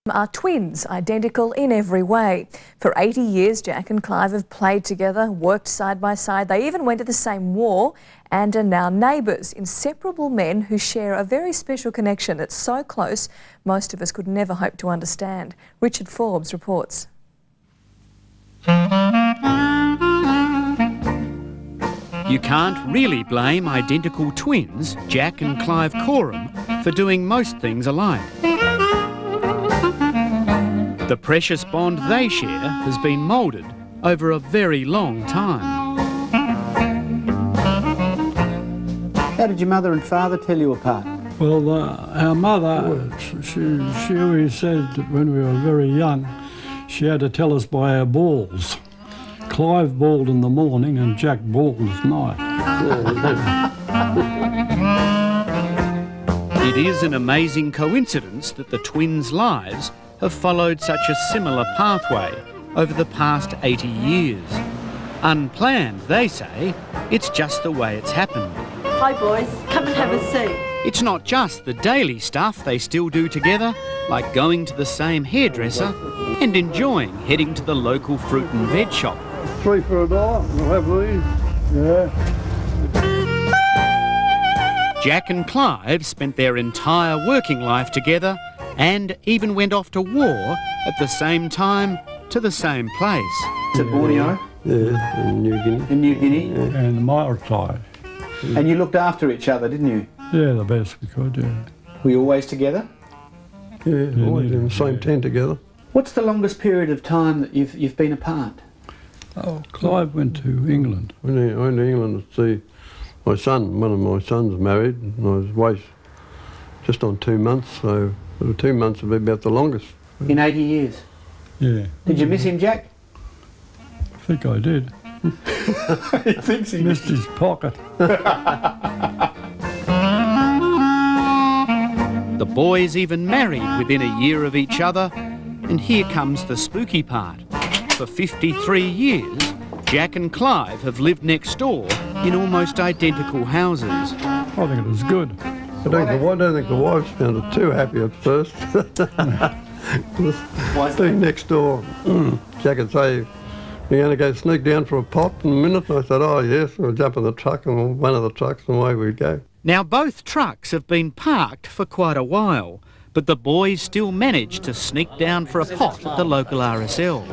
Are twins, identical in every way. For 80 years, Jack and Clive have played together, worked side by side. They even went to the same war and are now neighbours, inseparable men who share a very special connection that's so close most of us could never hope to understand. Richard Forbes reports. You can't really blame identical twins, Jack and Clive Coram, for doing most things alike. The precious bond they share has been moulded over a very long time. How did your mother and father tell you apart? Well, our mother, she always said that when we were very young, she had to tell us by our balls. Clive bawled in the morning and Jack bawled at night. It is an amazing coincidence that the twins' lives have followed such a similar pathway over the past 80 years. Unplanned, they say, it's just the way it's happened. Hi boys, come and have a seat. It's not just the daily stuff they still do together, like going to the same hairdresser and enjoying heading to the local fruit and veg shop. $3 for $1, we'll have these. Yeah. Jack and Clive spent their entire working life together and even went off to war at the same time to the same place. Is it Borneo? Yeah, in New Guinea. In New Guinea? Yeah. And Maratai. And you looked after each other, didn't you? Yeah, the best we could, yeah. Were you always together? Yeah, always in the same tent together. What's the longest period of time that you've been apart? Oh, Clive went to England. I went to England to see my son. One of my sons married, and I was away just on 2 months, so 2 months would be about the longest. In 80 years? Yeah. Did you miss him, Jack? I think I did. He thinks he missed his pocket. The boys even married within a year of each other, and here comes the spooky part. For 53 years, Jack and Clive have lived next door in almost identical houses. I think it was good. I don't think the wives found it too happy at first. Being next door, Jack would say, "You're going to go sneak down for a pop in a minute?" I said, "Oh yes." We'll jump in the truck, and one of the trucks, and away we'd go. Now both trucks have been parked for quite a while, but the boys still manage to sneak down for a pot at the local RSL.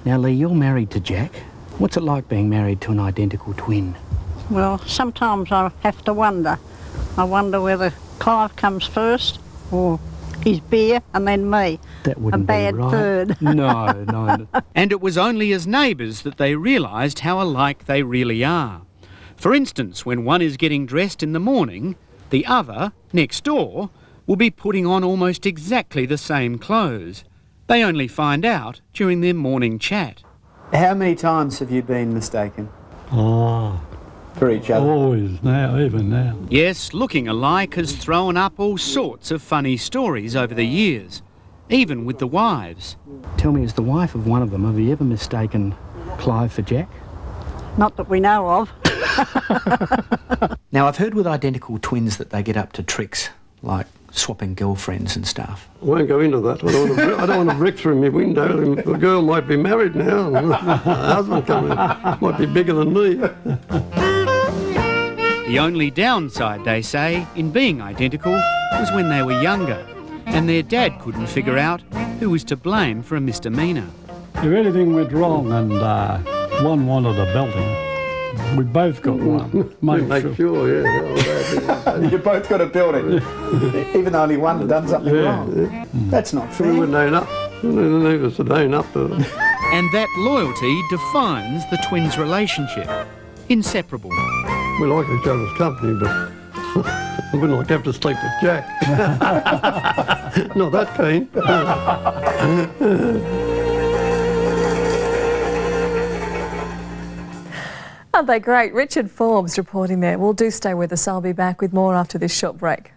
Now Lee, you're married to Jack. What's it like being married to an identical twin? Well, sometimes I have to wonder. I wonder whether Clive comes first or his beer and then me. That wouldn't be right. A bad third. No. And it was only as neighbours that they realised how alike they really are. For instance, when one is getting dressed in the morning, the other, next door, will be putting on almost exactly the same clothes. They only find out during their morning chat. How many times have you been mistaken? For each other? Always now, even now. Yes, looking alike has thrown up all sorts of funny stories over the years, even with the wives. Tell me, as the wife of one of them, have you ever mistaken Clive for Jack? Not that we know of. Now, I've heard with identical twins that they get up to tricks, like swapping girlfriends and stuff. I won't go into that. I don't want to brick through my window. The girl might be married now, and the husband coming in. Might be bigger than me. The only downside, they say, in being identical was when they were younger, and their dad couldn't figure out who was to blame for a misdemeanour. If anything went wrong and one wanted a belting, we both got one. Make sure, yeah. You both got a building, even though only one had done something wrong. Yeah. That's not fair. We wouldn't own up. Neither of us would own up to it. And that loyalty defines the twins' relationship. Inseparable. We like each other's company, but I wouldn't like to have to sleep with Jack. Not that keen. Aren't they great? Richard Forbes reporting there. Well, do stay with us. I'll be back with more after this short break.